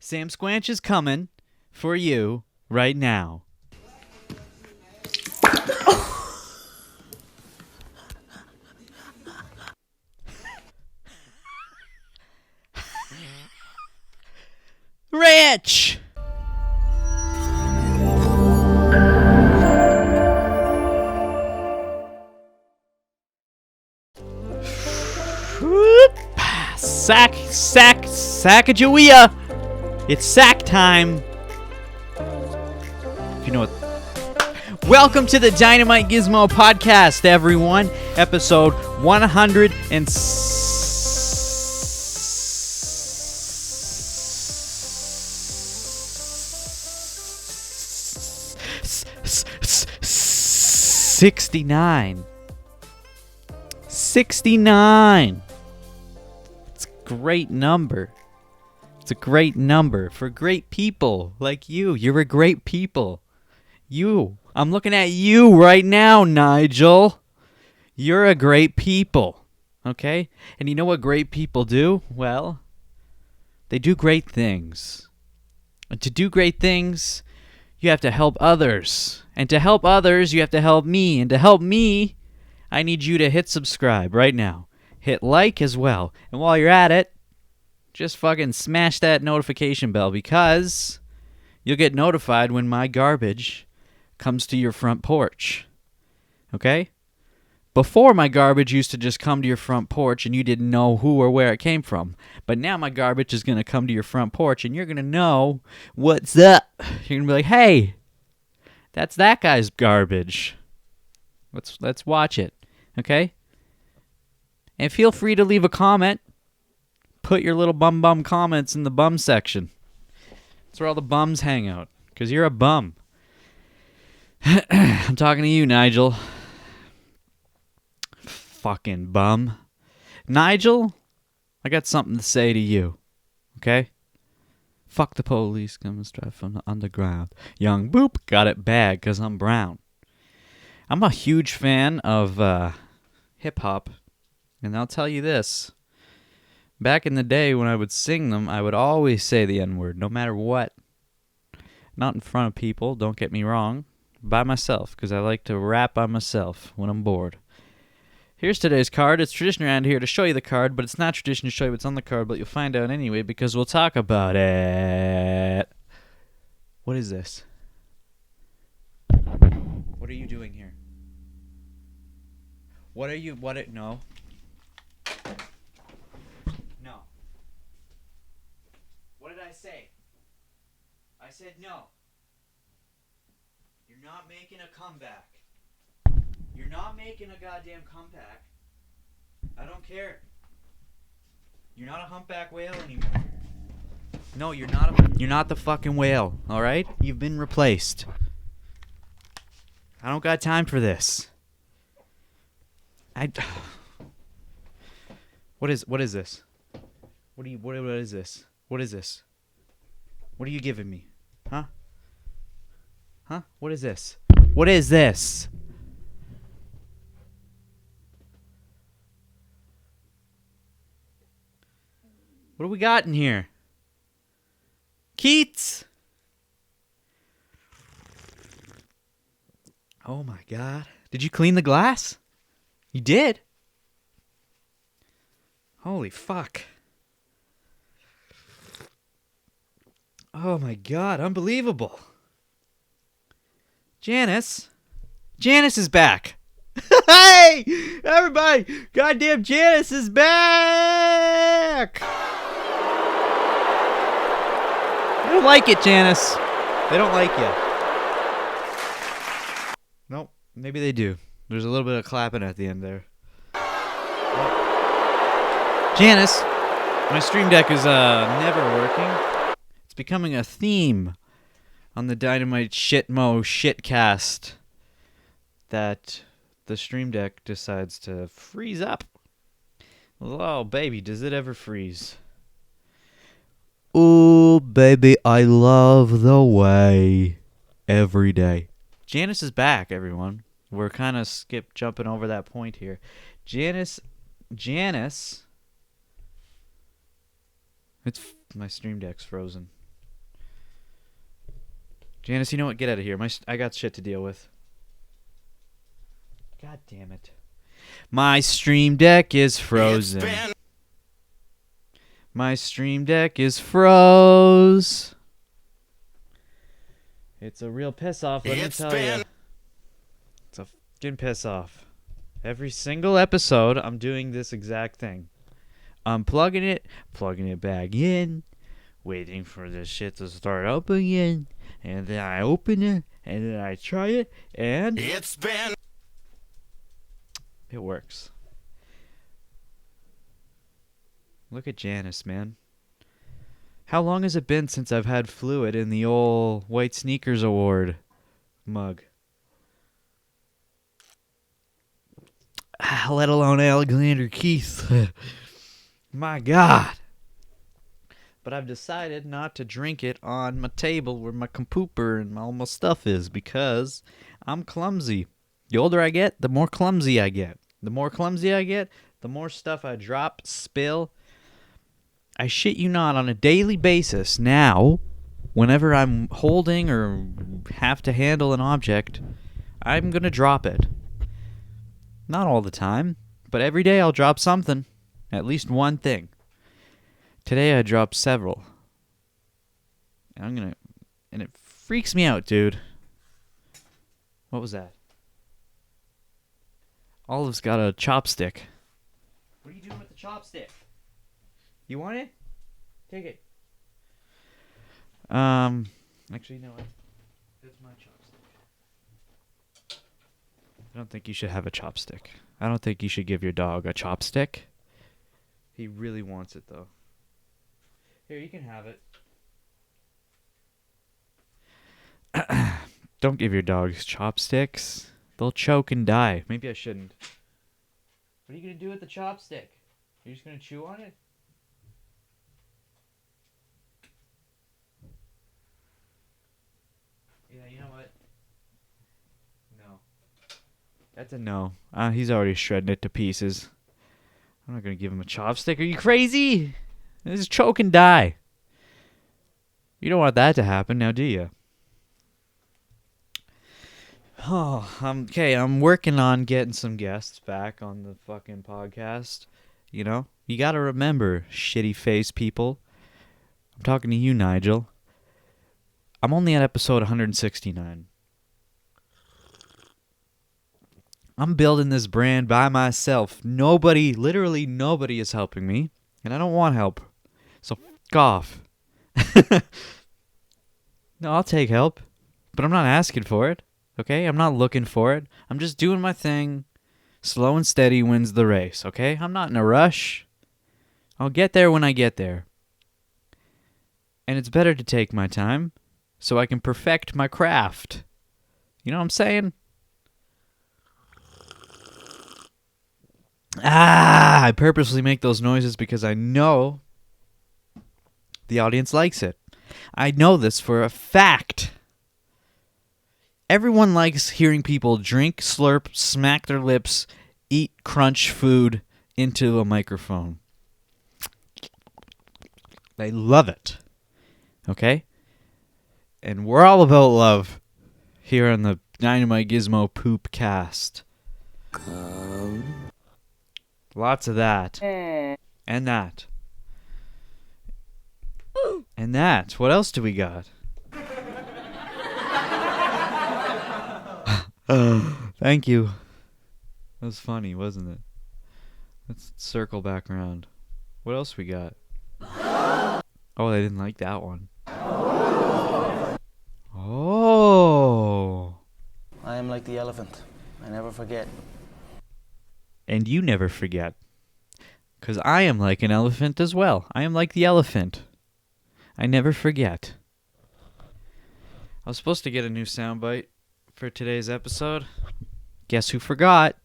Sam Squanch is coming for you right now. Rich! Sacagawea! It's sack time! If you know what. Welcome to the Dynamite Gizmo podcast, everyone. Episode 69. 69. It's a great number. It's a great number for great people like you. You're a great people. You. I'm looking at you right now, Nigel. You're a great people. Okay? And you know what great people do? Well, they do great things. And to do great things, you have to help others. And to help others, you have to help me. And to help me, I need you to hit subscribe right now. Hit like as well. And while you're at it, just fucking smash that notification bell because you'll get notified when my garbage comes to your front porch. Okay? Before, my garbage used to just come to your front porch and you didn't know who or where it came from. But now my garbage is going to come to your front porch and you're going to know what's up. You're going to be like, hey, that's that guy's garbage. Let's watch it. Okay? And feel free to leave a comment. Put your little bum comments in the bum section. That's where all the bums hang out. Because you're a bum. I'm talking to you, Nigel. Fucking bum. Nigel, I got something to say to you. Okay? Fuck the police coming straight from the underground. Young boop got it bad because I'm brown. I'm a huge fan of hip-hop. And I'll tell you this. Back in the day when I would sing them, I would always say the N-word, no matter what. Not in front of people, don't get me wrong. By myself, because I like to rap by myself when I'm bored. Here's today's card. It's tradition around here to show you the card, but it's not tradition to show you what's on the card, but you'll find out anyway because we'll talk about it. What is this? What are you doing here? No. No. What did I say? I said no. You're not making a comeback. You're not making a goddamn comeback. I don't care. You're not a humpback whale anymore. No, you're not the fucking whale, alright? You've been replaced. I don't got time for this. What is this? What is this? What is this? What are you giving me? Huh? What is this? What is this? What do we got in here? Keats! Oh my god. Did you clean the glass? You did? Holy fuck. Oh my god, unbelievable. Janice is back. Hey, everybody, goddamn Janice is back. They don't like it, Janice. They don't like you. Nope, maybe they do. There's a little bit of clapping at the end there. Janice, my stream deck is never working. It's becoming a theme on the Dynamite shitcast that the stream deck decides to freeze up. Oh, baby, does it ever freeze? Ooh, baby, I love the way every day. Janice is back, everyone. We're kind of jumping over that point here. Janice. It's my stream deck's frozen. Janice, you know what? Get out of here. I got shit to deal with. God damn it. My stream deck is frozen. My stream deck is froze. It's a real piss off, let me tell you. It's a fucking piss off. Every single episode, I'm doing this exact thing. I'm plugging it back in, waiting for this shit to start up again, and then I open it, and then I try it, and it works. Look at Janice, man. How long has it been since I've had fluid in the old White Sneakers Award mug? Let alone Alexander Keith. My God. But I've decided not to drink it on my table where my compooper and all my stuff is because I'm clumsy. The older I get, the more clumsy I get. The more clumsy I get, the more stuff I drop, spill. I shit you not, on a daily basis now, whenever I'm holding or have to handle an object, I'm going to drop it. Not all the time, but every day I'll drop something. At least one thing. Today I dropped several. And it freaks me out, dude. What was that? Olive's got a chopstick. What are you doing with the chopstick? You want it? Take it. Actually, you know what? It's my chopstick. I don't think you should have a chopstick. I don't think you should give your dog a chopstick. He really wants it, though. Here, you can have it. Don't give your dogs chopsticks. They'll choke and die. Maybe I shouldn't. What are you going to do with the chopstick? You're just going to chew on it? Yeah, you know what? No. That's a no. He's already shredding it to pieces. I'm not going to give him a chopstick. Are you crazy? Just choke and die. You don't want that to happen now, do you? Oh, okay, I'm working on getting some guests back on the fucking podcast. You know? You gotta remember, shitty face people. I'm talking to you, Nigel. I'm only at episode 169. I'm building this brand by myself. Literally nobody is helping me. And I don't want help. So f*** off. No, I'll take help. But I'm not asking for it. Okay? I'm not looking for it. I'm just doing my thing. Slow and steady wins the race. Okay? I'm not in a rush. I'll get there when I get there. And it's better to take my time so I can perfect my craft. You know what I'm saying? I purposely make those noises because I know the audience likes it. I know this for a fact. Everyone likes hearing people drink, slurp, smack their lips, eat, crunch food into a microphone. They love it. Okay? And we're all about love here on the DynamiteGizmo Poop Cast. Lots of that. And that. And that. What else do we got? Thank you. That was funny, wasn't it? Let's circle back around. What else we got? Oh, they didn't like that one. Oh. I am like the elephant. I never forget. And you never forget. Because I am like an elephant as well. I am like the elephant. I never forget. I was supposed to get a new soundbite for today's episode. Guess who forgot?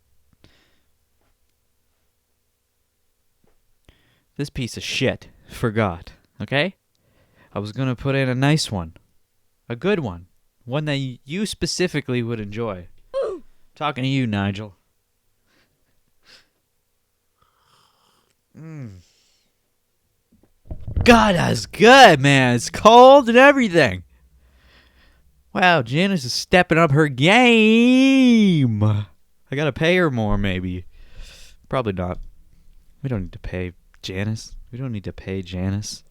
This piece of shit forgot. Okay? I was going to put in a nice one. A good one. One that you specifically would enjoy. Talking to you, Nigel. God, that's good, man. It's cold and everything. Wow, Janice is stepping up her game. I gotta pay her more, maybe. Probably not. We don't need to pay Janice. We don't need to pay Janice.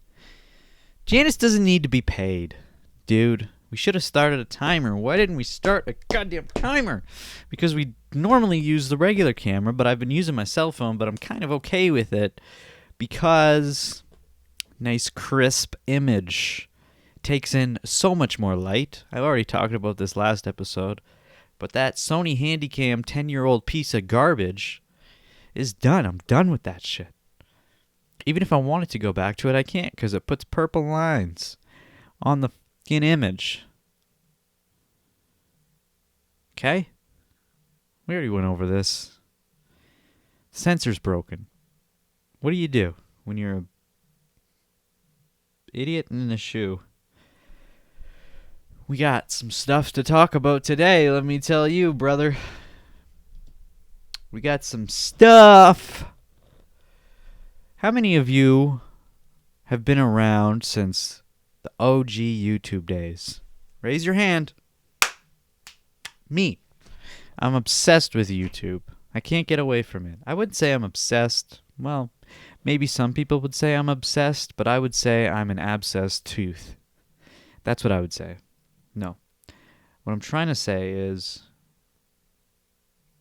Janice doesn't need to be paid, dude. We should have started a timer. Why didn't we start a goddamn timer? Because we normally use the regular camera, but I've been using my cell phone, but I'm kind of okay with it because nice crisp image takes in so much more light. I've already talked about this last episode, but that Sony Handycam 10-year-old piece of garbage is done. I'm done with that shit. Even if I wanted to go back to it, I can't because it puts purple lines on the fucking image. Okay? We already went over this. Sensor's broken. What do you do when you're a idiot in a shoe? We got some stuff to talk about today, let me tell you, brother. We got some stuff. How many of you have been around since the OG YouTube days? Raise your hand. Me. I'm obsessed with YouTube. I can't get away from it. I wouldn't say I'm obsessed. Well, maybe some people would say I'm obsessed, but I would say I'm an abscessed tooth. That's what I would say. No. What I'm trying to say is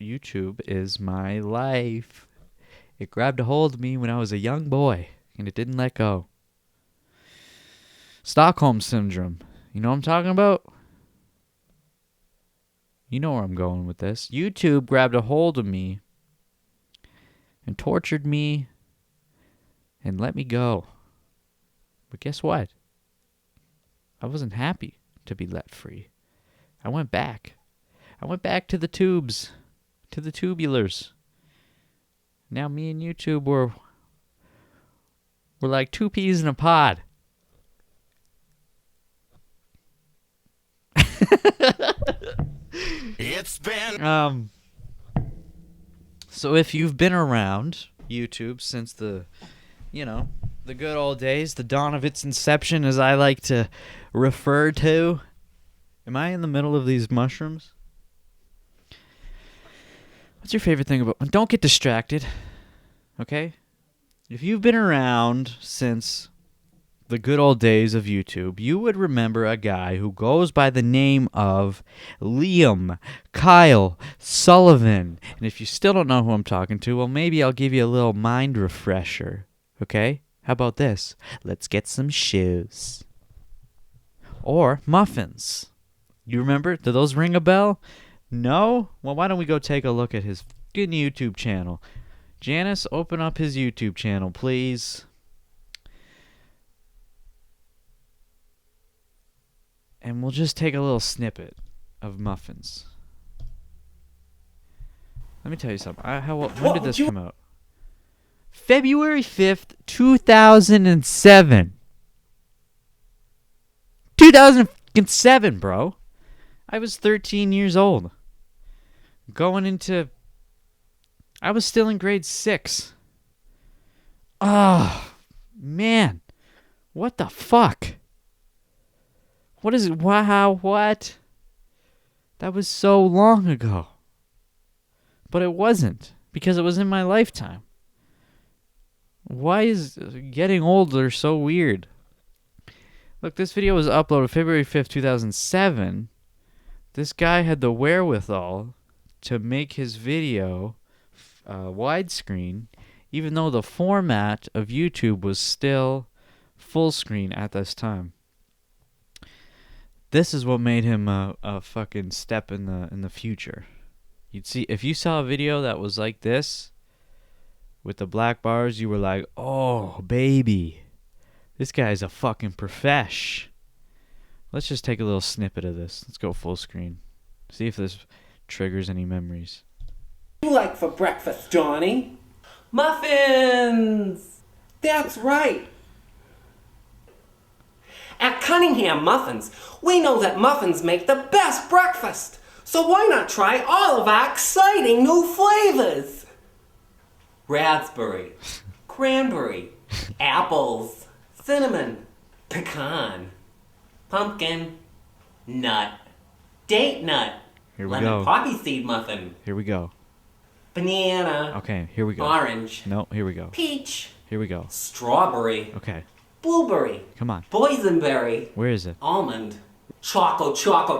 YouTube is my life. It grabbed a hold of me when I was a young boy, and it didn't let go. Stockholm Syndrome. You know what I'm talking about? You know where I'm going with this. YouTube grabbed a hold of me and tortured me and let me go. But guess what? I wasn't happy to be let free. I went back. I went back to the tubes, to the tubulars. Now me and YouTube we're like two peas in a pod. It's been So if you've been around YouTube since the good old days, the dawn of its inception, as I like to refer to. Am I in the middle of these mushrooms? What's your favorite thing about... Don't get distracted, okay? If you've been around since the good old days of YouTube, you would remember a guy who goes by the name of Liam Kyle Sullivan. And if you still don't know who I'm talking to, well, maybe I'll give you a little mind refresher, okay? How about this? Let's get some shoes. Or muffins. You remember? Do those ring a bell? No? Well, why don't we go take a look at his good YouTube channel. Janice, open up his YouTube channel, please. And we'll just take a little snippet of muffins. Let me tell you something. When did this come out? February 5th, 2007. 2007, bro. I was 13 years old. I was still in grade 6. Oh, man. What the fuck? What is it? Wow, what? That was so long ago. But it wasn't, because it was in my lifetime. Why is getting older so weird? Look, this video was uploaded February 5th, 2007. This guy had the wherewithal to make his video widescreen, even though the format of YouTube was still full screen at this time. This is what made him a fucking step in the future. You'd see, if you saw a video that was like this, with the black bars, you were like, oh, baby. This guy's a fucking profesh. Let's just take a little snippet of this. Let's go full screen. See if this triggers any memories. You like for breakfast, Johnny? Muffins! That's right. At Cunningham Muffins, we know that muffins make the best breakfast. So why not try all of our exciting new flavors? Raspberry, cranberry, apples, cinnamon, pecan, pumpkin, nut, Date nut. Here we Lemon go. poppy seed muffin. Here we go. Banana. Okay, here we go. Orange. No, here we go. Peach. Here we go. Strawberry. Okay, Blueberry. come on. Boysenberry. Where is it? Almond. Choco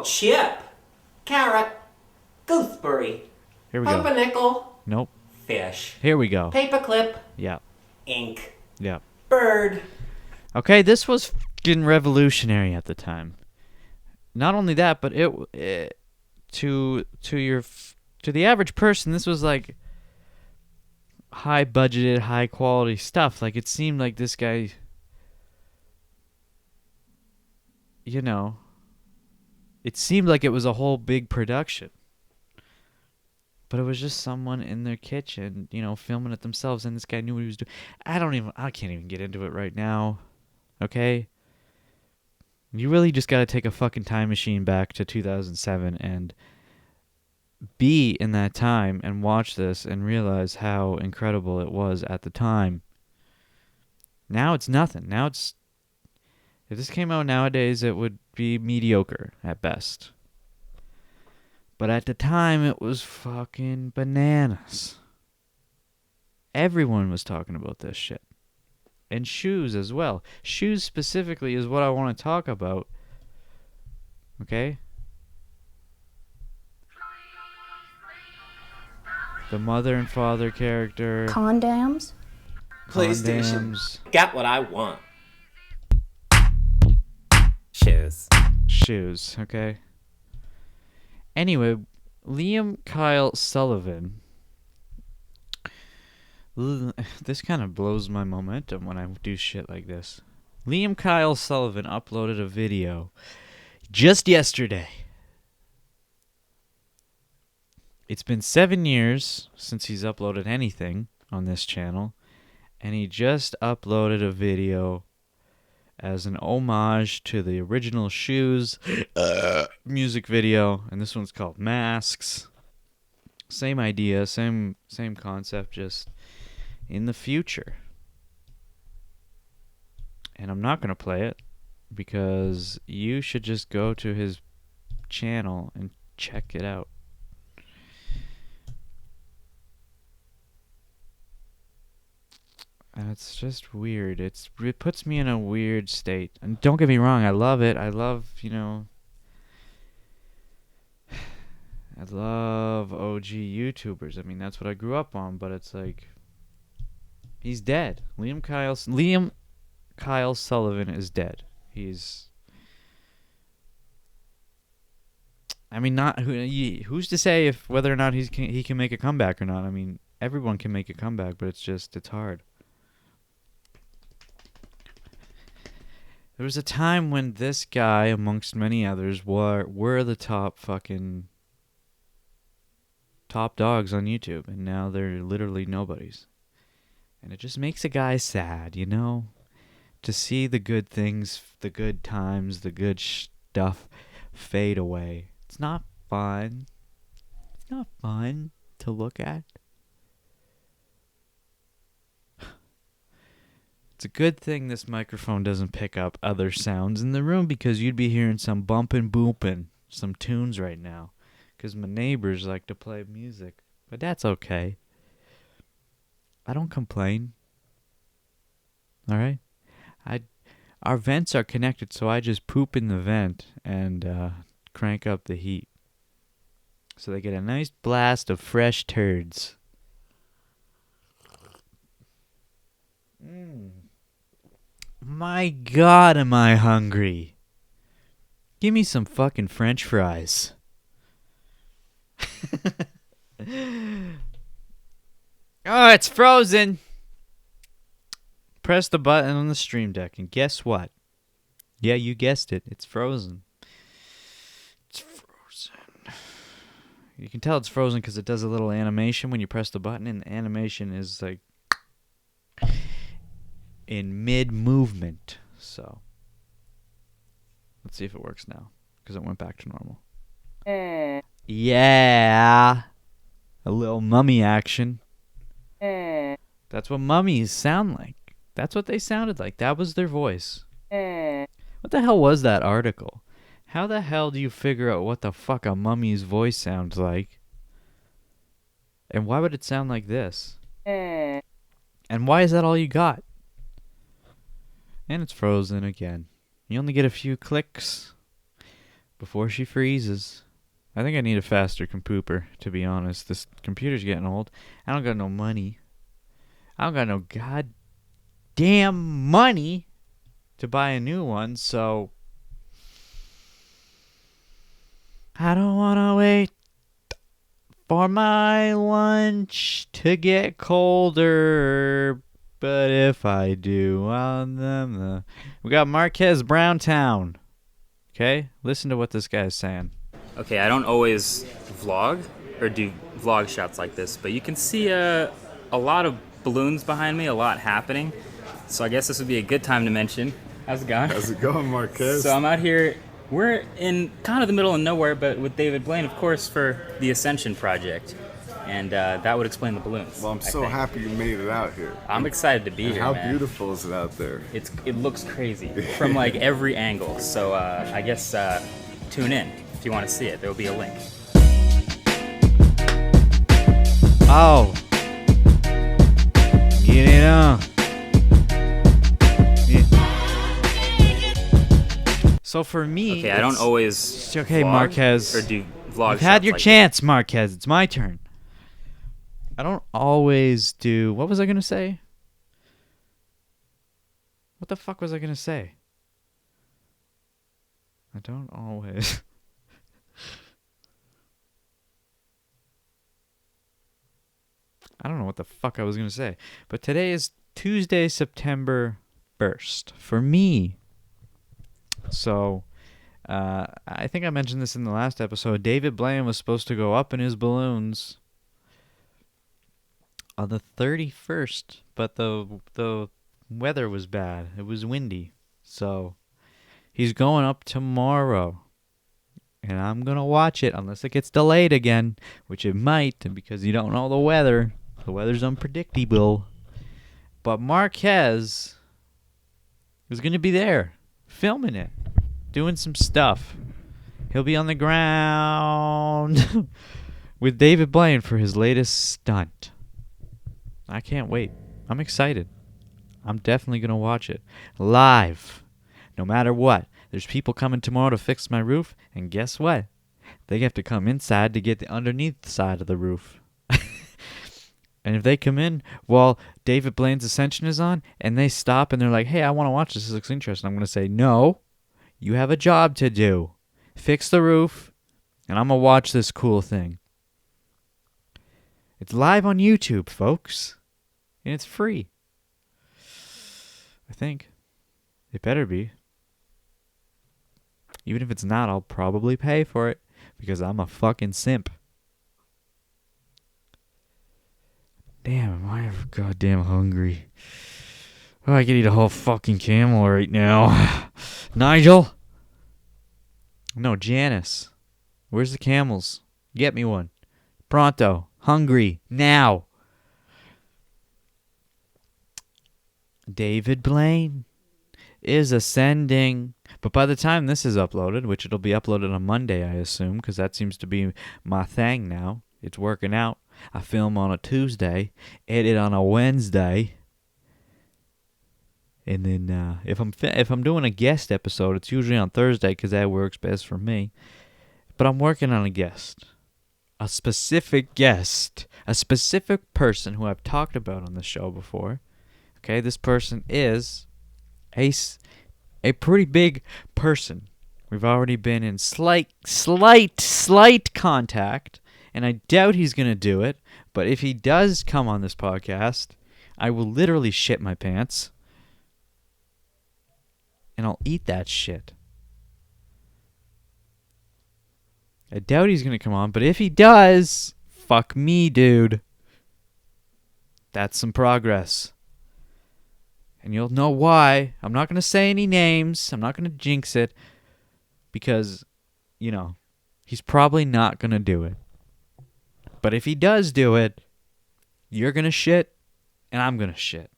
chip. Carrot. Gooseberry. Here we go. Pumpernickel. Nope. Fish. Here we go. Paperclip. Yeah, Ink. yeah. Bird. Okay, this was fucking revolutionary at the time. Not only that, but to the average person, this was like high budgeted, high quality stuff. Like, it seemed like this guy, you know, it seemed like it was a whole big production. But it was just someone in their kitchen, you know, filming it themselves, and this guy knew what he was doing. I can't even get into it right now. Okay? You really just got to take a fucking time machine back to 2007 and be in that time and watch this and realize how incredible it was at the time. Now it's nothing. Now it's... If this came out nowadays, it would be mediocre at best. But at the time, it was fucking bananas. Everyone was talking about this shit. And shoes as well. Shoes specifically is what I want to talk about. Okay? The mother and father character. Condoms? PlayStation. Condoms. Got what I want. Shoes. Shoes, okay? Anyway, Liam Kyle Sullivan. This kind of blows my momentum when I do shit like this. Liam Kyle Sullivan uploaded a video just yesterday. It's been 7 years since he's uploaded anything on this channel, and he just uploaded a video as an homage to the original Shoes music video, and this one's called Masks. Same idea, same concept, just in the future. And I'm not going to play it because you should just go to his channel and check it out. And it's just weird. It puts me in a weird state. And don't get me wrong, I love it. I love, you know, I love OG YouTubers. I mean, that's what I grew up on, but it's like, he's dead. Liam Kyle Sullivan is dead. He's, I mean, not who's to say if whether or not he can make a comeback or not. I mean, everyone can make a comeback, but it's hard. There was a time when this guy, amongst many others, were the top dogs on YouTube, and now they're literally nobodies. And it just makes a guy sad, you know? To see the good things, the good times, the good stuff fade away. It's not fun. It's not fun to look at. It's a good thing this microphone doesn't pick up other sounds in the room, because you'd be hearing some bumping, booping, some tunes right now. Because my neighbors like to play music. But that's okay. I don't complain. Alright? Our vents are connected, so I just poop in the vent and crank up the heat. So they get a nice blast of fresh turds. My God, am I hungry. Give me some fucking French fries. Oh, it's frozen. Press the button on the stream deck, and guess what? Yeah, you guessed it. It's frozen. It's frozen. You can tell it's frozen because it does a little animation when you press the button, and the animation is like in mid-movement. So let's see if it works now, because it went back to normal. Yeah. A little mummy action. That's what mummies sound like. That's what they sounded like. That was their voice. What the hell was that article? How the hell do you figure out what the fuck a mummy's voice sounds like? And why would it sound like this? And why is that all you got? And it's frozen again. You only get a few clicks before she freezes. I think I need a faster computer, to be honest. This computer's getting old. I don't got no money. I don't got no goddamn money to buy a new one, so I don't want to wait for my lunch to get colder. But if I do, we got Marques Browntown. Okay? Listen to what this guy's saying. Okay, I don't always vlog or do vlog shots like this, but you can see a lot of balloons behind me, a lot happening. So I guess this would be a good time to mention. How's it going? How's it going, Marques? So I'm out here. We're in kind of the middle of nowhere, but with David Blaine, of course, for the Ascension project. And that would explain the balloons. Well, I'm so happy you made it out here. I'm excited to be here, How man. beautiful is it out there? It looks crazy from like every angle. So I guess tune in if you want to see it. There will be a link. Oh. Get it on. So for me, Okay, I don't always okay, vlog Marques. or do vlog You've had shots your like chance, Marques. It's my turn. I don't always do. What was I gonna say? What the fuck was I gonna say? I don't always. I don't know what the fuck I was gonna say. But today is Tuesday, September 1st. For me. So, I think I mentioned this in the last episode. David Blaine was supposed to go up in his balloons on the 31st, but the weather was bad. It was windy. So, he's going up tomorrow. And I'm going to watch it unless it gets delayed again, which it might because you don't know the weather. The weather's unpredictable. But Marques is going to be there filming it, doing some stuff. He'll be on the ground with David Blaine for his latest stunt. I can't wait. I'm excited. I'm definitely going to watch it live, no matter what. There's people coming tomorrow to fix my roof, and guess what? They have to come inside to get the underneath side of the roof. And if they come in while David Blaine's Ascension is on, and they stop and they're like, hey, I want to watch this. This looks interesting. I'm going to say, no, you have a job to do. Fix the roof, and I'm going to watch this cool thing. It's live on YouTube, folks. And it's free. I think. It better be. Even if it's not, I'll probably pay for it. Because I'm a fucking simp. Damn, am I ever goddamn hungry. Oh, I could eat a whole fucking camel right now. Nigel? No, Janice. Where's the camels? Get me one. Pronto. Hungry. Now. David Blaine is ascending. But by the time this is uploaded, which it'll be uploaded on Monday, I assume, because that seems to be my thing now. It's working out. I film on a Tuesday, edit on a Wednesday, and then if I'm doing a guest episode, it's usually on Thursday because that works best for me. But I'm working on a guest, a specific guest, a specific person who I've talked about on the show before. Okay, this person is a pretty big person. We've already been in slight contact, and I doubt he's going to do it, but if he does come on this podcast, I will literally shit my pants, and I'll eat that shit. I doubt he's going to come on, but if he does, fuck me, dude. That's some progress. And you'll know why. I'm not going to say any names. I'm not going to jinx it. Because, you know, he's probably not going to do it. But if he does do it, you're going to shit, and I'm going to shit.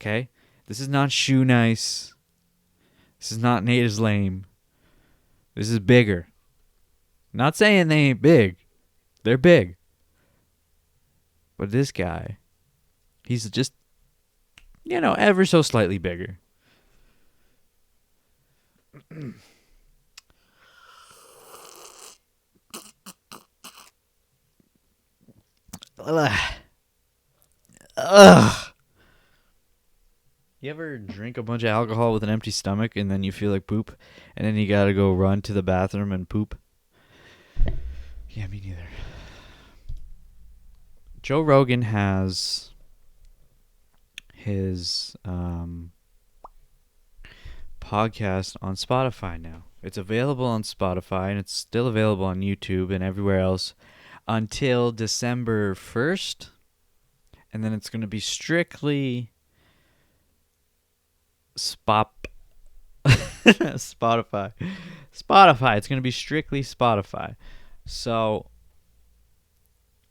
Okay? This is not shoe nice. This is not Nate is lame. This is bigger. Not saying they ain't big. They're big. But this guy, he's just, ever so slightly bigger. Ugh. You ever drink a bunch of alcohol with an empty stomach and then you feel like poop and then you gotta go run to the bathroom and poop? Yeah, me neither. Joe Rogan has his podcast on Spotify now. It's available on Spotify and it's still available on YouTube and everywhere else until December 1st. And then it's going to be strictly Spotify. It's going to be strictly Spotify. So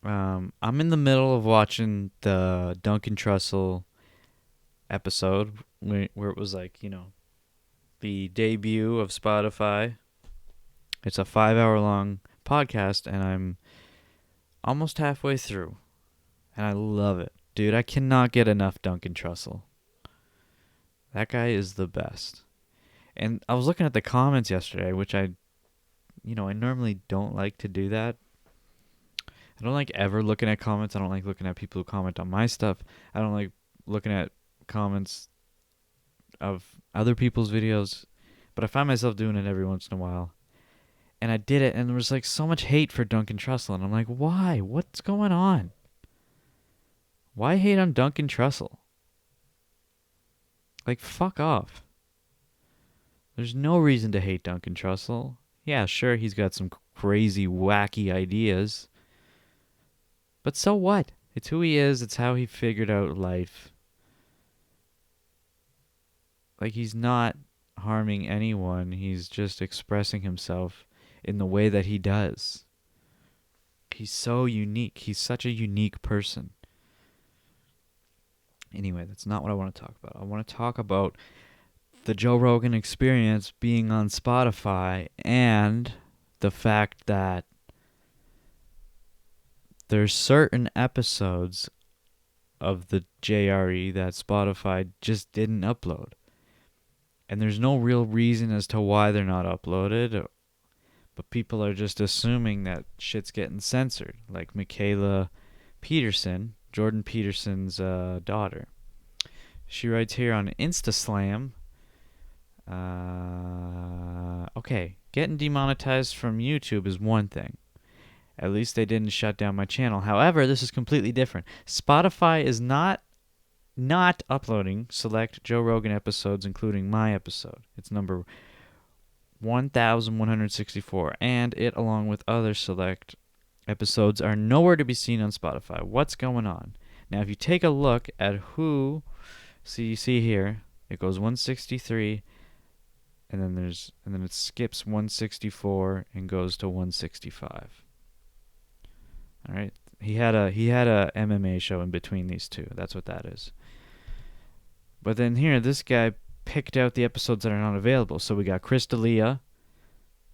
I'm in the middle of watching the Duncan Trussell episode where it was like, the debut of Spotify. It's a 5-hour long podcast and I'm almost halfway through. And I love it. Dude, I cannot get enough Duncan Trussell. That guy is the best. And I was looking at the comments yesterday, which I normally don't like to do that. I don't like ever looking at comments. I don't like looking at people who comment on my stuff. I don't like looking at comments of other people's videos. But I find myself doing it every once in a while. And I did it, and there was like so much hate for Duncan Trussell. And I'm like, why? What's going on? Why hate on Duncan Trussell? Like, fuck off. There's no reason to hate Duncan Trussell. Yeah, sure, he's got some crazy, wacky ideas. But so what? It's who he is. It's how he figured out life. Like, he's not harming anyone. He's just expressing himself in the way that he does. He's so unique. He's such a unique person. Anyway, that's not what I want to talk about. I want to talk about the Joe Rogan Experience being on Spotify and the fact that there's certain episodes of the JRE that Spotify just didn't upload. And there's no real reason as to why they're not uploaded, but people are just assuming that shit's getting censored, like Michaela Peterson, Jordan Peterson's daughter. She writes here on InstaSlam, okay, getting demonetized from YouTube is one thing. At least they didn't shut down my channel. However, this is completely different. Spotify is not uploading select Joe Rogan episodes, including my episode. It's number 1164, and it, along with other select episodes, are nowhere to be seen on Spotify. What's going on? Now, if you take a look at who, you see here, it goes 163, and then it skips 164 and goes to 165. All right, he had a MMA show in between these two. That's what that is. But then here, this guy picked out the episodes that are not available. So we got Chris D'Elia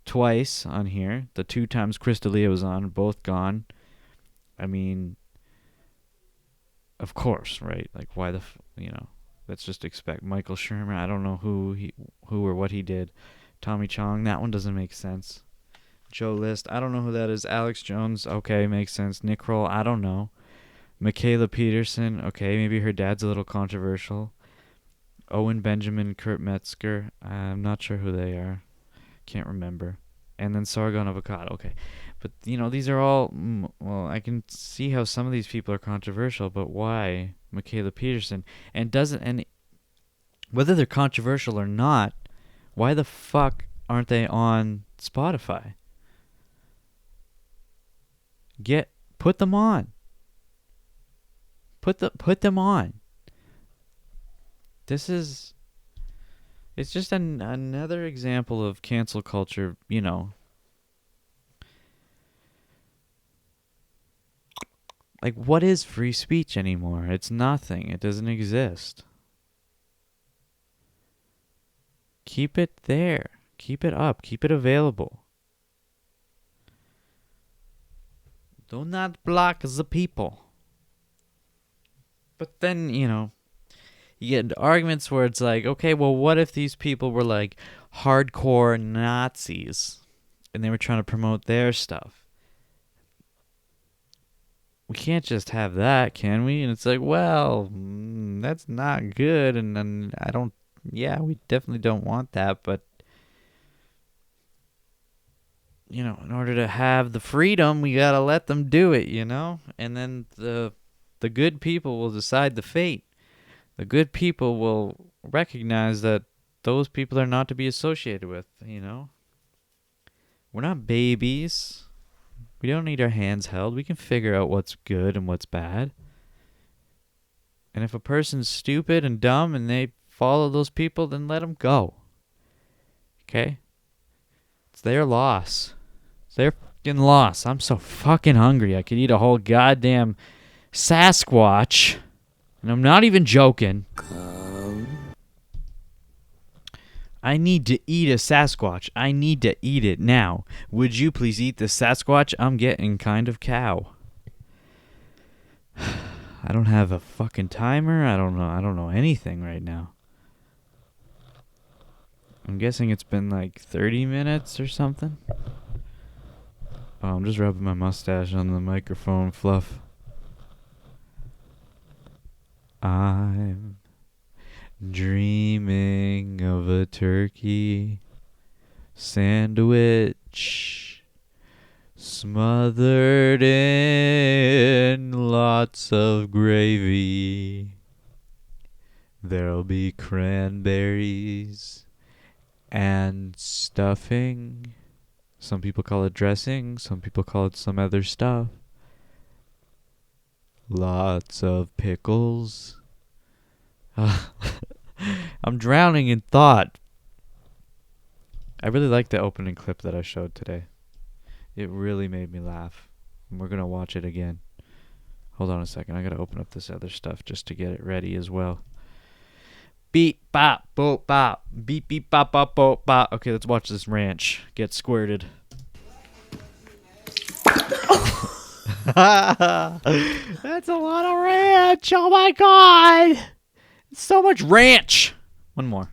twice on here. The 2 times Chris D'Elia was on, both gone. I mean, of course, right? Like, why let's just expect Michael Shermer. I don't know who or what he did. Tommy Chong, that one doesn't make sense. Joe List, I don't know who that is. Alex Jones, okay, makes sense. Nick Kroll, I don't know. Michaela Peterson, okay, maybe her dad's a little controversial. Owen Benjamin, Kurt Metzger, I'm not sure who they are. Can't remember. And then Sargon Avocado, okay. But, these are all, well, I can see how some of these people are controversial, but why Michaela Peterson? And whether they're controversial or not, why the fuck aren't they on Spotify? Put them on. Put them on. It's just another example of cancel culture, Like, what is free speech anymore? It's nothing. It doesn't exist. Keep it there. Keep it up. Keep it available. Do not block the people. But then, you get into arguments where it's like, okay, well, what if these people were like hardcore Nazis and they were trying to promote their stuff? We can't just have that, can we? And it's like, well, that's not good. And then we definitely don't want that. But, in order to have the freedom, we got to let them do it, And then the good people will decide the fate. The good people will recognize that those people are not to be associated with, We're not babies. We don't need our hands held. We can figure out what's good and what's bad. And if a person's stupid and dumb and they follow those people, then let them go. Okay? It's their loss. It's their fucking loss. I'm so fucking hungry. I could eat a whole goddamn Sasquatch. And I'm not even joking. I need to eat a Sasquatch. I need to eat it now. Would you please eat the Sasquatch? I'm getting kind of cow. I don't have a fucking timer. I don't know anything right now. I'm guessing it's been like 30 minutes or something. Oh, I'm just rubbing my mustache on the microphone fluff. I'm dreaming of a turkey sandwich smothered in lots of gravy. There'll be cranberries and stuffing. Some people call it dressing, some people call it some other stuff. Lots of pickles. I'm drowning in thought. I really like the opening clip that I showed today. It really made me laugh. And we're going to watch it again. Hold on a second. I got to open up this other stuff just to get it ready as well. Beep, bop, boop, bop. Beep, beep, bop, bop, boop, bop. Okay, let's watch this ranch get squirted. That's a lot of ranch. Oh my god. It's so much ranch. One more.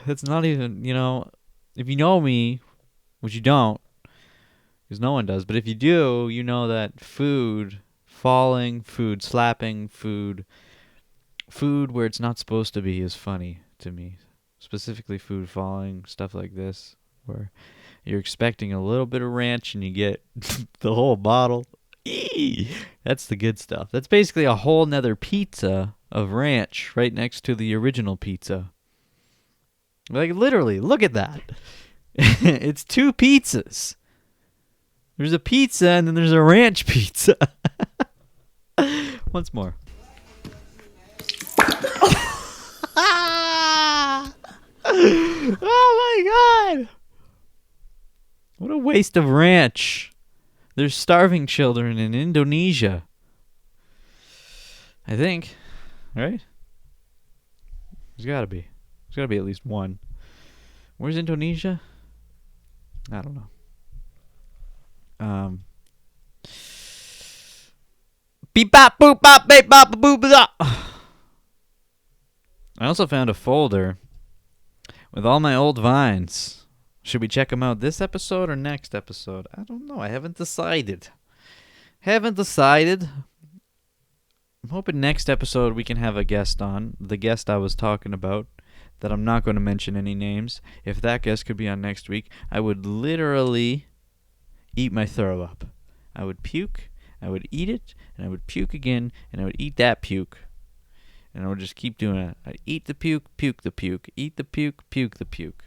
It's not even, if you know me, which you don't, because no one does, but if you do, you know that food, falling, food, slapping, food where it's not supposed to be is funny to me. Specifically food falling, stuff like this, where you're expecting a little bit of ranch and you get the whole bottle. Eee! That's the good stuff. That's basically a whole nother pizza of ranch right next to the original pizza. Like, literally, look at that. It's two pizzas. There's a pizza and then there's a ranch pizza. Once more. Oh my god! What a waste of ranch. There's starving children in Indonesia. I think. Right? There's gotta be. There's gotta be at least one. Where's Indonesia? I don't know. Beep bop boop bop beep bop boop bop. I also found a folder with all my old vines. Should we check them out this episode or next episode? I don't know. I haven't decided. I'm hoping next episode we can have a guest on. The guest I was talking about, that I'm not going to mention any names. If that guest could be on next week, I would literally eat my throw up. I would puke, I would eat it, and I would puke again, and I would eat that puke. And I would just keep doing it. I'd eat the puke, puke the puke, eat the puke, puke the puke.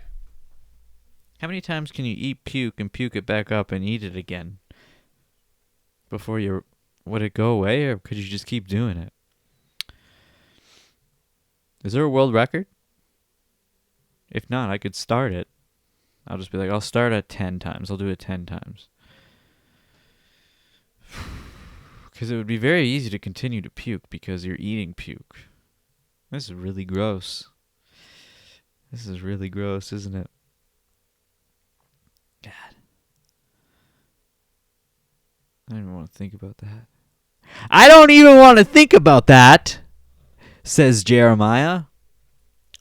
How many times can you eat puke and puke it back up and eat it again? Before would it go away, or could you just keep doing it? Is there a world record? If not, I could start it. I'll just be like, I'll start at 10 times. I'll do it 10 times. Because it would be very easy to continue to puke because you're eating puke. This is really gross. This is really gross, isn't it? God. I don't even want to think about that. I don't even want to think about that, says Jeremiah.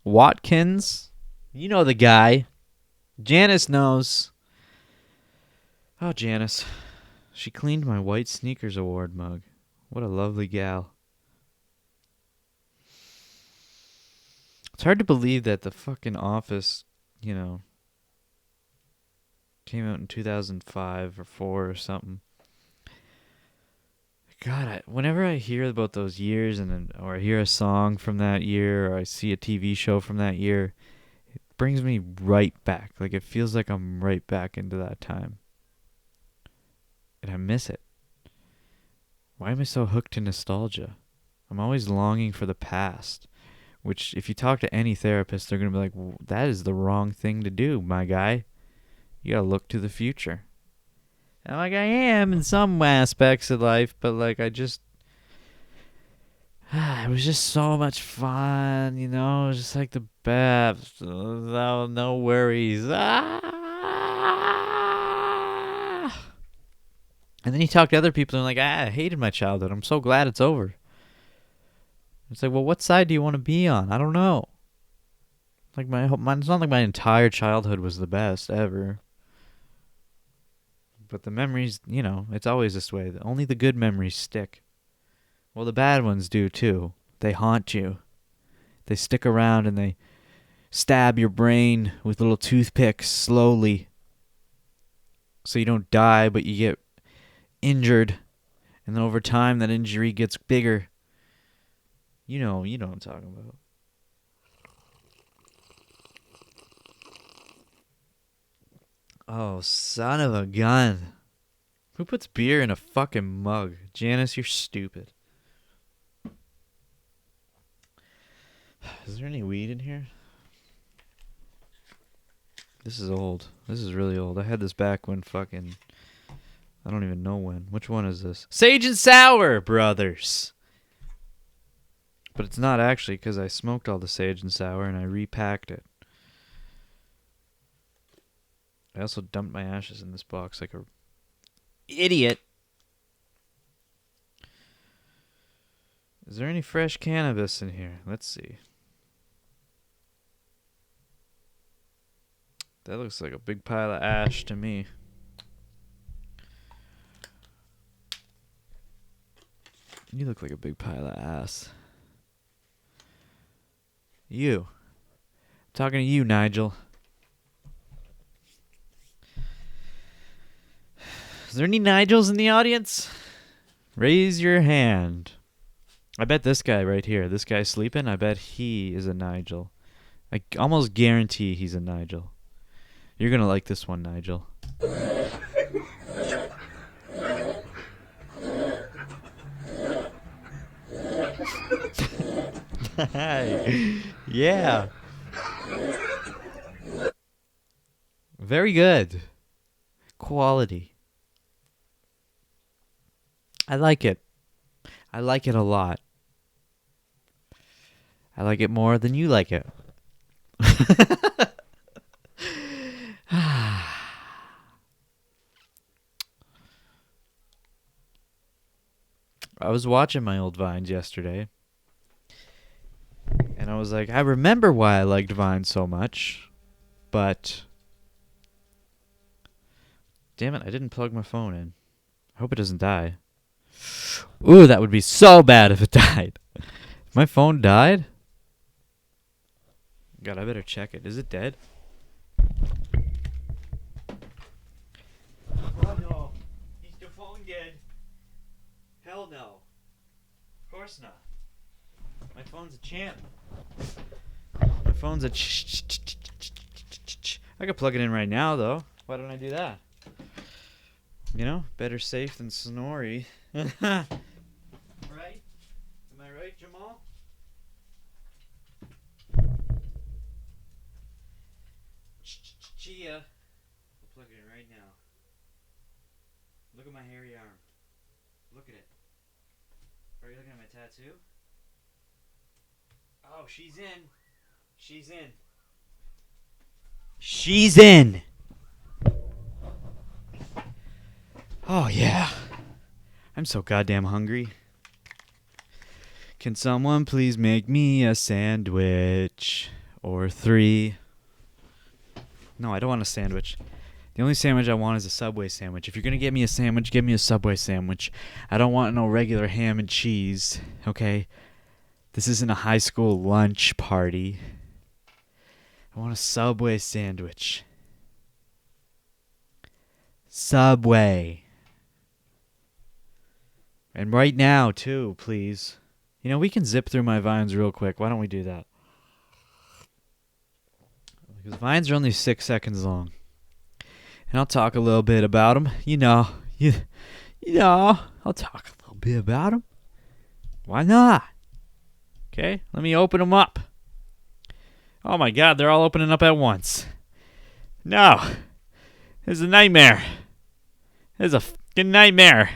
Watkins. You know the guy. Janice knows. Oh, Janice. She cleaned my White Sneakers Award mug. What a lovely gal. It's hard to believe that the fucking Office, you know, came out in 2005 or 4 or something. God, whenever I hear about those years or I hear a song from that year or I see a TV show from that year, it brings me right back. Like, it feels like I'm right back into that time. And I miss it. Why am I so hooked to nostalgia? I'm always longing for the past. Which, if you talk to any therapist, they're going to be like, that is the wrong thing to do, my guy. You got to look to the future. And like, I am in some aspects of life, but like, it was just so much fun, you know? It was just like the best. No worries. And then you talk to other people and they're like, I hated my childhood. I'm so glad it's over. It's like, well, what side do you want to be on? I don't know. Like it's not like my entire childhood was the best ever. But the memories, you know, it's always this way. Only the good memories stick. Well, the bad ones do too. They haunt you. They stick around and they stab your brain with little toothpicks slowly. So you don't die, but you get injured. And then over time, that injury gets bigger. You know what I'm talking about. Oh, son of a gun. Who puts beer in a fucking mug? Janice, you're stupid. Is there any weed in here? This is old. This is really old. I had this back when fucking... I don't even know when. Which one is this? Sage and Sour, brothers! But it's not actually because I smoked all the Sage and Sour and I repacked it. I also dumped my ashes in this box like a idiot. Is there any fresh cannabis in here? Let's see. That looks like a big pile of ash to me. You look like a big pile of ass. You. I'm talking to you, Nigel. Is there any Nigels in the audience? Raise your hand. I bet this guy right here, this guy sleeping, I bet he is a Nigel. I almost guarantee he's a Nigel. You're going to like this one, Nigel. Yeah. Very good. Quality. I like it. I like it a lot. I like it more than you like it. I was watching my old Vines yesterday. And I was like, I remember why I liked Vine so much. But... damn it, I didn't plug my phone in. I hope it doesn't die. Ooh, that would be so bad if it died. If my phone died? God, I better check it. Is it dead? Oh no. Is the phone dead? Hell no. Of course not. My phone's a champ. My phone's a I could plug it in right now, though. Why don't I do that? You know, better safe than snorry. Right? Am I right, Jamal? Chia. I'll plug it in right now. Look at my hairy arm. Look at it. Are you looking at my tattoo? Oh, she's in. She's in. She's in. Oh, yeah. I'm so goddamn hungry. Can someone please make me a sandwich? Or 3. No, I don't want a sandwich. The only sandwich I want is a Subway sandwich. If you're going to get me a sandwich, give me a Subway sandwich. I don't want no regular ham and cheese, okay? This isn't a high school lunch party. I want a Subway sandwich. Subway. And right now, too, please. You know, we can zip through my Vines real quick. Why don't we do that? Because Vines are only 6 seconds long. And I'll talk a little bit about them. You know, I'll talk a little bit about them. Why not? Okay, let me open them up. Oh my God, they're all opening up at once. No, it's a nightmare. It's a fucking nightmare.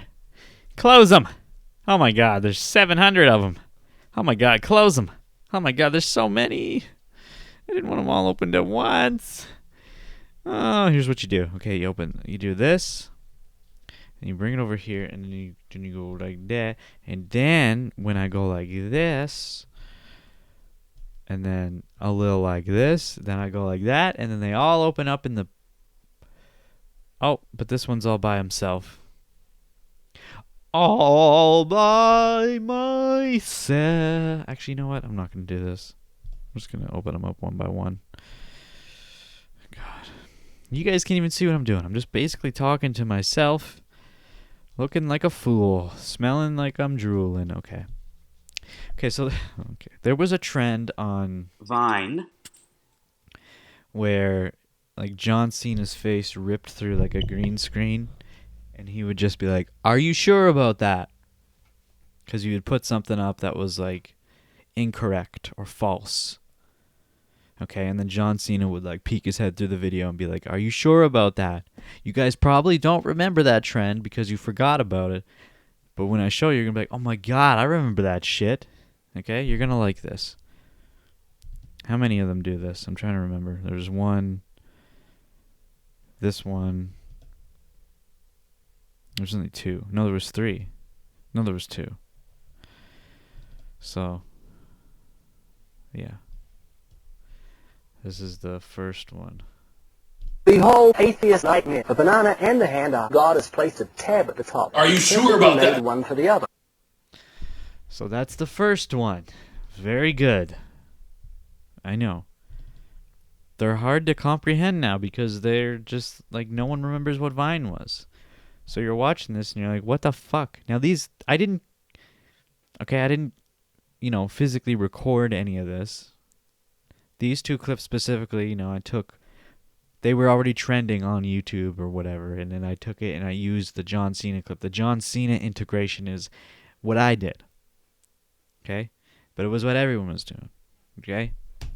Close them. Oh my God, there's 700 of them. Oh my God, close them. Oh my God, there's so many. I didn't want them all opened at once. Oh, here's what you do. Okay, you do this, and you bring it over here, and then you go like that, and then when I go like this, and then a little like this, then I go like that, and then they all open up in the... Oh, but this one's all by himself. All by myself. Actually, you know what? I'm not going to do this. I'm just going to open them up one by one. God. You guys can't even see what I'm doing. I'm just basically talking to myself, looking like a fool, smelling like I'm drooling. Okay. So there was a trend on Vine where like John Cena's face ripped through like a green screen, and he would just be like, "Are you sure about that?" Because he would put something up that was like incorrect or false. Okay, and then John Cena would like peek his head through the video and be like, "Are you sure about that? You guys probably don't remember that trend because you forgot about it. But when I show you, you're going to be like, oh my God, I remember that shit." Okay, you're going to like this. How many of them do this? I'm trying to remember. There's one. This one. There's only 2. No, there was 3. No, there was 2. So, yeah. This is the first one. Behold, atheist nightmare. The banana and the hand are. God has placed a tab at the top. Are you sure about that? One for the other. So that's the first one. Very good. I know. They're hard to comprehend now because they're just like no one remembers what Vine was. So you're watching this and you're like, what the fuck? Now these, I didn't, physically record any of this. These 2 clips specifically, they were already trending on YouTube or whatever, and then I took it and I used the John Cena clip. The John Cena integration is what I did. Okay? But it was what everyone was doing. Okay?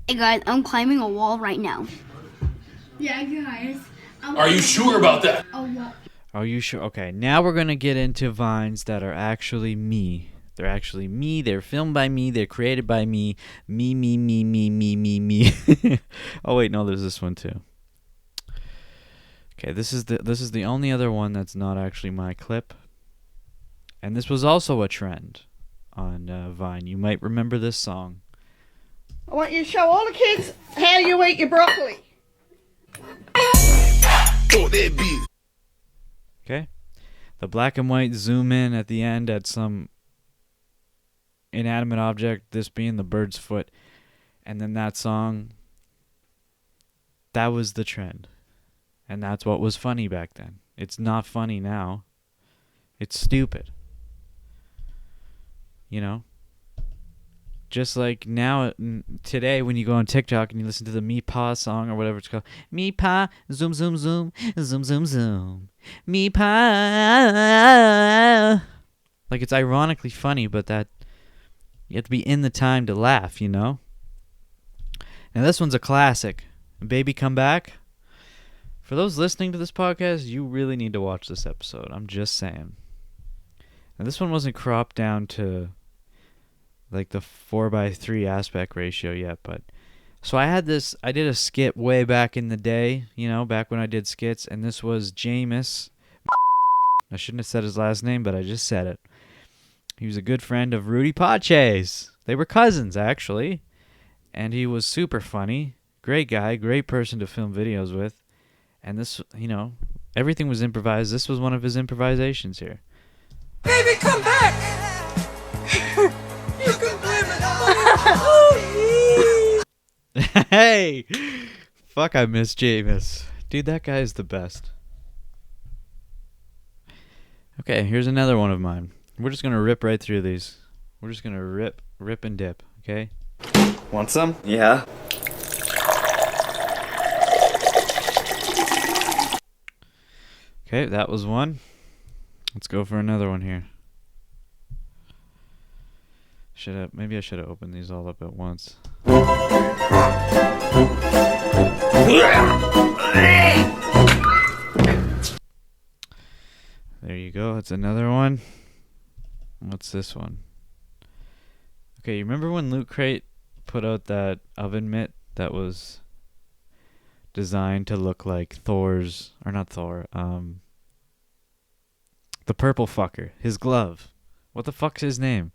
Hey guys, I'm climbing a wall right now. Yeah, guys. Are you sure about that? Are you sure? Okay, now we're going to get into Vines that are actually me. They're actually me. They're filmed by me. They're created by me. Me. Oh wait, no, there's this one too. Okay, this is the only other one that's not actually my clip. And this was also a trend on Vine. You might remember this song. I want you to show all the kids how you eat your broccoli. Okay? The black and white zoom in at the end at some inanimate object, this being the bird's foot, and then that song. That was the trend. And that's what was funny back then. It's not funny now. It's stupid. You know? Just like now, today, when you go on TikTok and you listen to the Me Pa song or whatever it's called. Me Pa, zoom, zoom, zoom, zoom, zoom, zoom. Me Pa. Like, it's ironically funny, but that you have to be in the time to laugh, you know? Now, this one's a classic. Baby Come Back. For those listening to this podcast, you really need to watch this episode. I'm just saying. Now, this one wasn't cropped down to like the 4:3 aspect ratio yet, but so I did a skit way back in the day, back when I did skits, and this was Jameis. I shouldn't have said his last name, but I just said it. He was a good friend of Rudy Pache's. They were cousins, actually, and he was super funny. Great guy, great person to film videos with, and this, everything was improvised. This was one of his improvisations here. Baby, come back! You can blame it. Hey! Fuck, I miss Jameis. Dude, that guy is the best. Okay, here's another one of mine. We're just gonna rip right through these. We're just gonna rip and dip, okay? Want some? Yeah. Okay, that was one. Let's go for another one here. Maybe I should have opened these all up at once. There you go. That's another one. What's this one? Okay, you remember when Loot Crate put out that oven mitt that was designed to look like Thor's, or not Thor, the purple fucker, his glove. What the fuck's his name?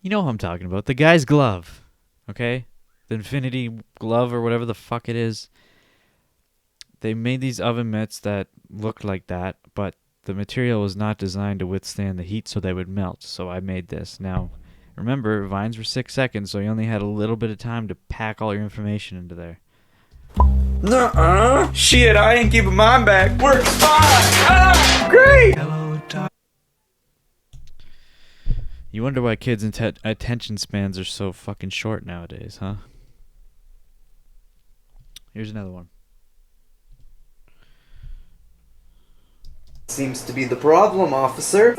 You know who I'm talking about. The guy's glove. Okay? The Infinity glove or whatever the fuck it is. They made these oven mitts that looked like that, but the material was not designed to withstand the heat so they would melt. So I made this. Now, remember, vines were 6 seconds, so you only had a little bit of time to pack all your information into there. Nuh-uh. Shit, I ain't keeping mine back. Works fine. Ah, great. You wonder why kids' attention spans are so fucking short nowadays, huh? Here's another one. Seems to be the problem, officer.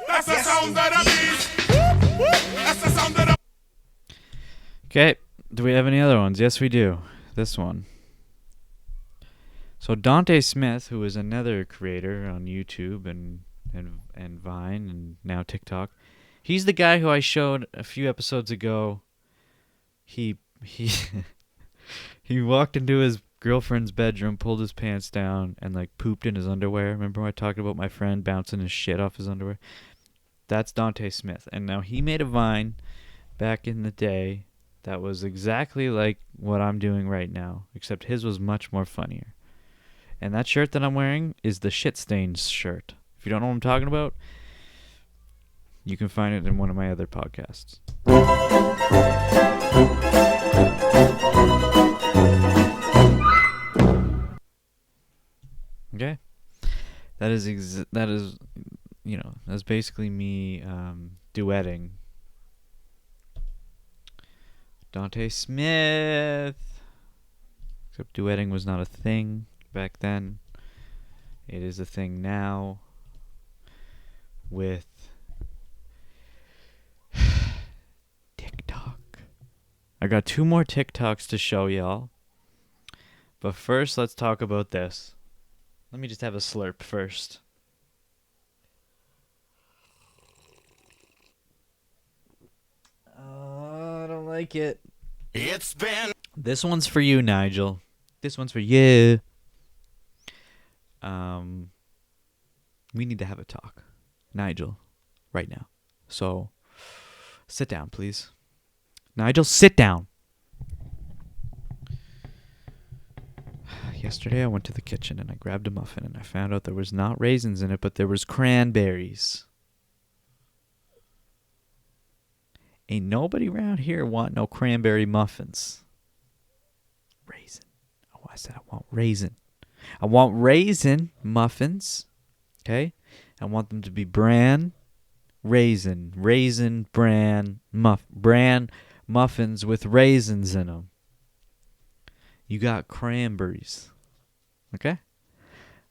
That's the sound of the beast. That's the sound of the... Okay, do we have any other ones? Yes, we do. This one. So Dante Smith, who is another creator on YouTube and Vine and now TikTok, he's the guy who I showed a few episodes ago. He he walked into his girlfriend's bedroom, pulled his pants down, and like pooped in his underwear. Remember when I talked about my friend bouncing his shit off his underwear? That's Dante Smith. And now he made a Vine back in the day that was exactly like what I'm doing right now, except his was much more funnier. And that shirt that I'm wearing is the Shit Stains shirt. If you don't know what I'm talking about, you can find it in one of my other podcasts. Okay, that's basically me duetting Dante Smith. Except duetting was not a thing back then. It is a thing now with TikTok. I got 2 more TikToks to show y'all. But first, let's talk about this. Let me just have a slurp first. I don't like it. It's been... This one's for you, Nigel. This one's for you. We need to have a talk. Nigel, right now. So, sit down, please. Nigel, sit down. Yesterday I went to the kitchen and I grabbed a muffin and I found out there was not raisins in it, but there was cranberries. Ain't nobody around here want no cranberry muffins. Raisin. Oh, I said I want raisin. I want raisin muffins. Okay? I want them to be bran raisin. Raisin bran muffins with raisins in them. You got cranberries. Okay?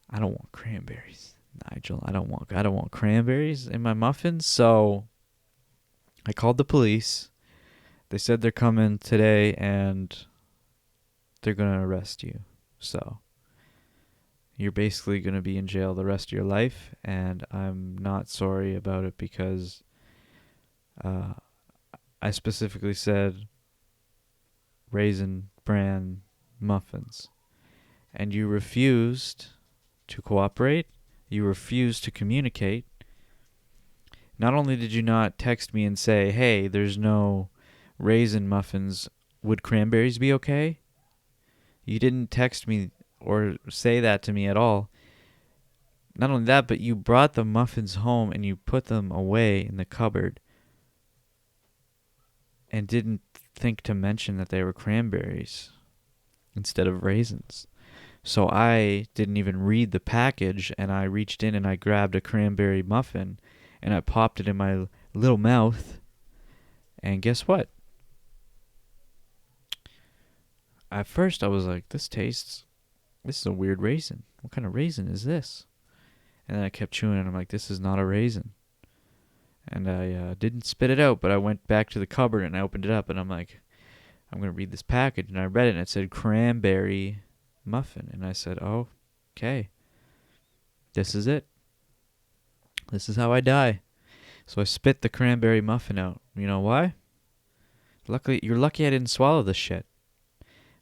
I don't want cranberries, Nigel. I don't want cranberries in my muffins, so I called the police. They said they're coming today and they're going to arrest you. So you're basically going to be in jail the rest of your life, and I'm not sorry about it because I specifically said Raisin Bran muffins. And you refused to cooperate. You refused to communicate. Not only did you not text me and say, hey, there's no raisin muffins, would cranberries be okay? You didn't text me or say that to me at all. Not only that, but you brought the muffins home and you put them away in the cupboard and didn't think to mention that they were cranberries instead of raisins. So I didn't even read the package, and I reached in and I grabbed a cranberry muffin and I popped it in my little mouth. And guess what? At first I was like, this is a weird raisin. What kind of raisin is this? And then I kept chewing and I'm like, this is not a raisin. And I didn't spit it out, but I went back to the cupboard and I opened it up and I'm like, I'm going to read this package. And I read it and it said cranberry muffin. And I said, oh, okay. This is it. This is how I die. So I spit the cranberry muffin out. You know why? You're lucky I didn't swallow this shit.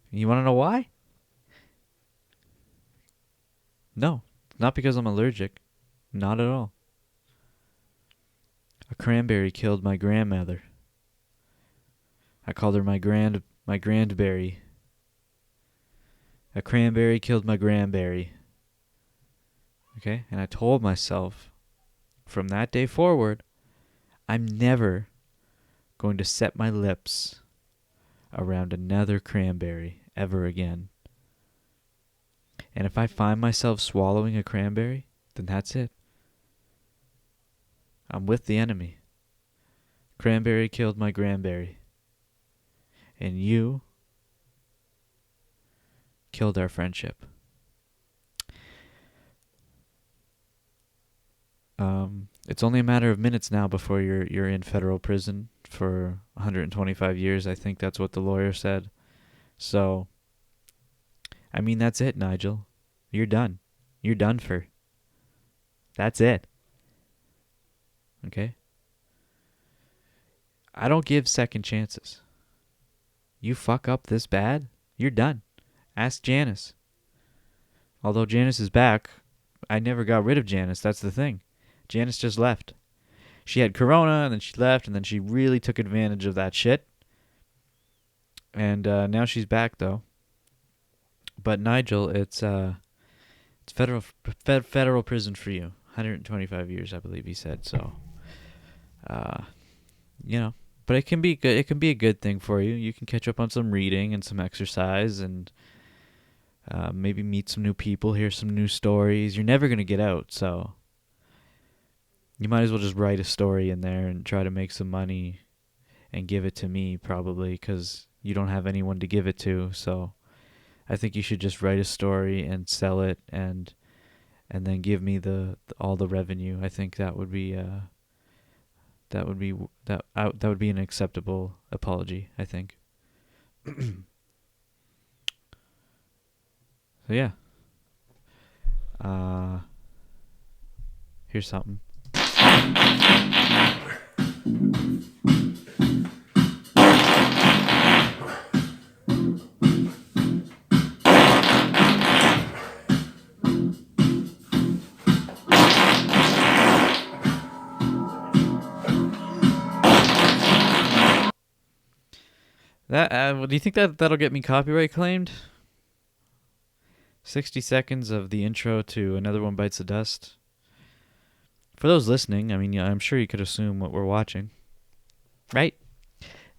You want to know why? No, not because I'm allergic. Not at all. A cranberry killed my grandmother. I called her my grandberry. A cranberry killed my grandberry. Okay? And I told myself, from that day forward, I'm never going to set my lips around another cranberry ever again. And if I find myself swallowing a cranberry, then that's it. I'm with the enemy. Cranberry killed my grandberry. And you killed our friendship. It's only a matter of minutes now before you're in federal prison for 125 years. I think that's what the lawyer said. So, I mean, that's it, Nigel. You're done. You're done for. That's it. Okay? I don't give second chances. You fuck up this bad, you're done. Ask Janice. Although Janice is back, I never got rid of Janice. That's the thing. Janice just left. She had corona, and then she left, and then she really took advantage of that shit. And now she's back, though. But Nigel, it's federal prison for you. 125 years, I believe he said. So, you know, but it can be good. It can be a good thing for you. You can catch up on some reading and some exercise, and maybe meet some new people, hear some new stories. You're never gonna get out, so you might as well just write a story in there and try to make some money and give it to me, probably, because you don't have anyone to give it to. So I think you should just write a story and sell it, and then give me all the revenue. I think that would be an acceptable apology, I think. So yeah. Here's something. Do you think that'll get me copyright claimed? 60 seconds of the intro to Another One Bites the Dust. For those listening, I mean, yeah, I'm sure you could assume what we're watching. Right?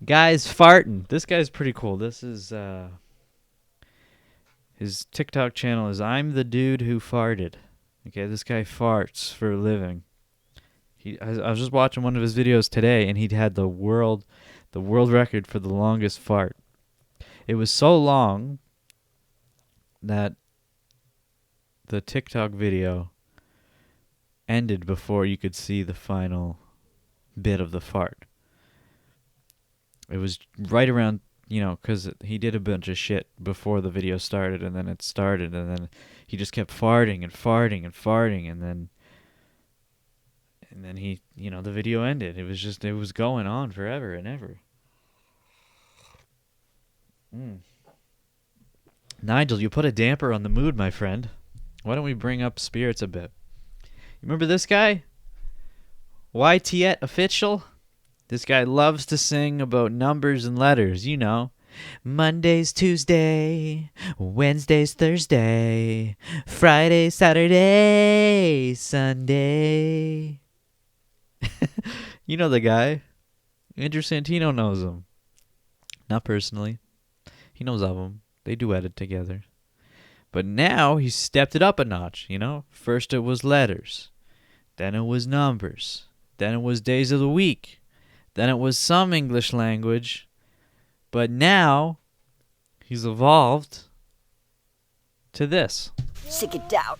Guy's farting. This guy's pretty cool. This is, his TikTok channel is I'm the Dude Who Farted. Okay, this guy farts for a living. I was just watching one of his videos today, and he'd had the world record for the longest fart. It was so long that the TikTok video ended before you could see the final bit of the fart. It was right around, because he did a bunch of shit before the video started, and then it started, and then he just kept farting and farting and farting, and then And then the video ended. It was going on forever and ever. Nigel, you put a damper on the mood, my friend. Why don't we bring up spirits a bit? You remember this guy? YTet Official? This guy loves to sing about numbers and letters, you know. Monday's Tuesday, Wednesday's Thursday, Friday, Saturday, Sunday. You know the guy. Andrew Santino knows him. Not personally. He knows of him. They duet it together. But now he's stepped it up a notch, you know? First it was letters. Then it was numbers. Then it was days of the week. Then it was some English language. But now he's evolved to this. Sick it down.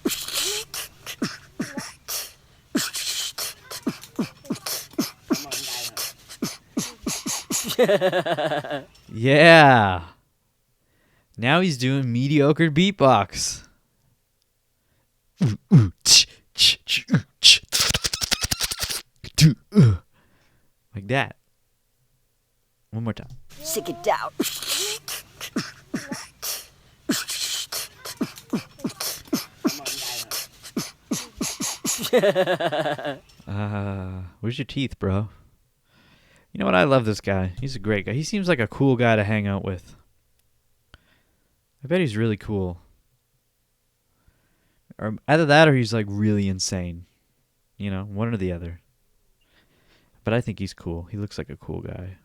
Yeah. Now he's doing mediocre beatbox. Like that. One more time. Sick it down. Where's your teeth, bro? You know what? I love this guy. He's a great guy. He seems like a cool guy to hang out with. I bet he's really cool. Or either that or he's like really insane. You know, one or the other. But I think he's cool. He looks like a cool guy.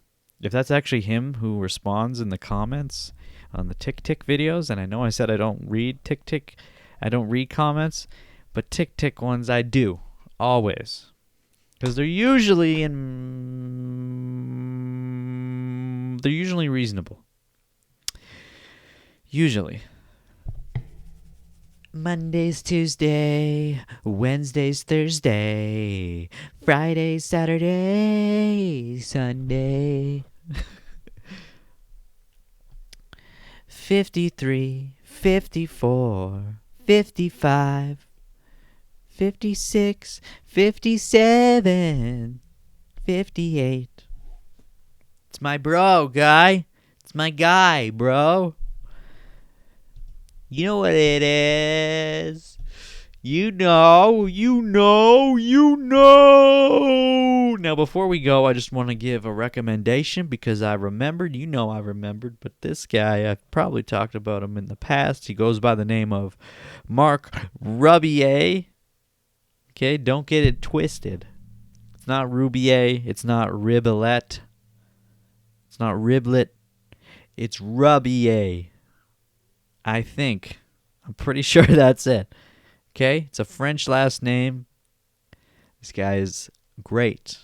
If that's actually him who responds in the comments on the Tik Tik videos, and I know I said I don't read Tik Tik, I don't read comments, but Tik Tik ones I do. Always. Because they're usually reasonable. Usually. Monday's Tuesday, Wednesday's Thursday, Friday's Saturday, Sunday. 53, 54, 55, 56, 57, 58. It's my bro, guy. It's my guy, bro. You know what it is. You know. Now, before we go, I just want to give a recommendation because I remembered. I remembered. But this guy, I've probably talked about him in the past. He goes by the name of Marc Rebillet. Okay, don't get it twisted. It's not Rubier. It's not Rebillet. It's not Riblet. It's Rebillet. I think. I'm pretty sure that's it. Okay? It's a French last name. This guy is great.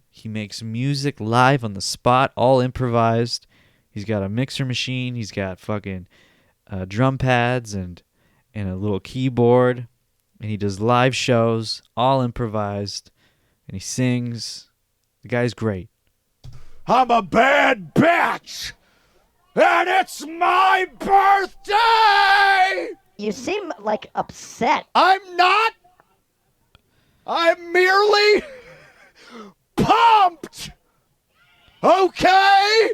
He makes music live on the spot, all improvised. He's got a mixer machine. He's got fucking drum pads and a little keyboard. And he does live shows, all improvised. And he sings. The guy's great. I'm a bad bitch! And it's my birthday! You seem like upset. I'm not! I'm merely pumped! Okay?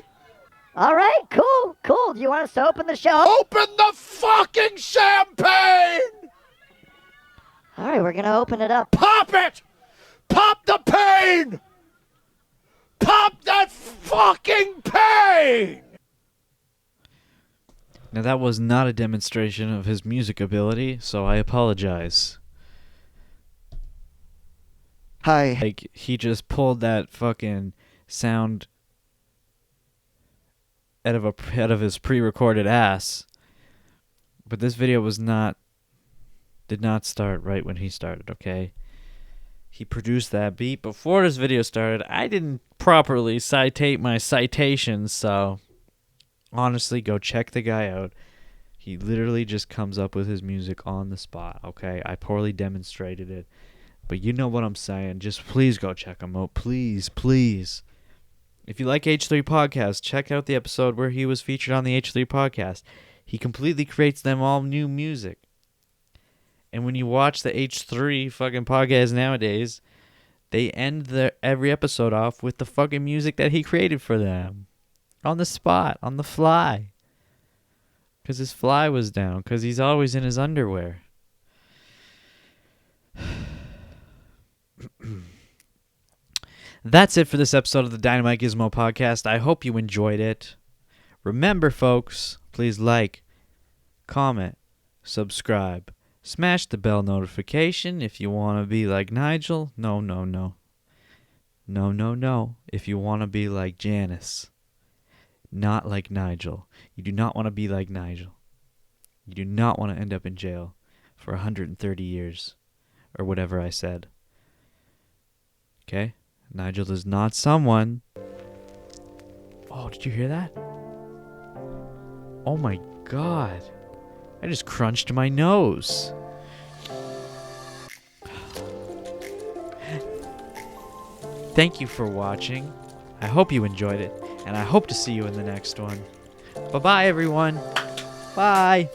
All right, cool. Do you want us to open the show? Open the fucking champagne! All right, we're going to open it up. Pop it! Pop the pain! Pop that fucking pain! Now, that was not a demonstration of his music ability, so I apologize. Hi. Like, he just pulled that fucking sound out of his pre-recorded ass. But this video did not start right when he started, okay? He produced that beat before this video started. I didn't properly citate my citations, so honestly, go check the guy out. He literally just comes up with his music on the spot, okay? I poorly demonstrated it, but you know what I'm saying. Just please go check him out. Please, please. If you like H3 Podcast, check out the episode where he was featured on the H3 Podcast. He completely creates them all new music. And when you watch the H3 fucking podcast nowadays, they end every episode off with the fucking music that he created for them. On the spot, on the fly. Because his fly was down. Because he's always in his underwear. That's it for this episode of the Dynamite Gizmo podcast. I hope you enjoyed it. Remember, folks, please like, comment, subscribe. Smash the bell notification if you want to be like Nigel. No. If you want to be like Janice. Not like Nigel. You do not want to be like Nigel. You do not want to end up in jail for 130 years. Or whatever I said. Okay? Nigel is not someone. Oh, did you hear that? Oh my god. I just crunched my nose. Thank you for watching. I hope you enjoyed it. And I hope to see you in the next one. Bye-bye, everyone. Bye.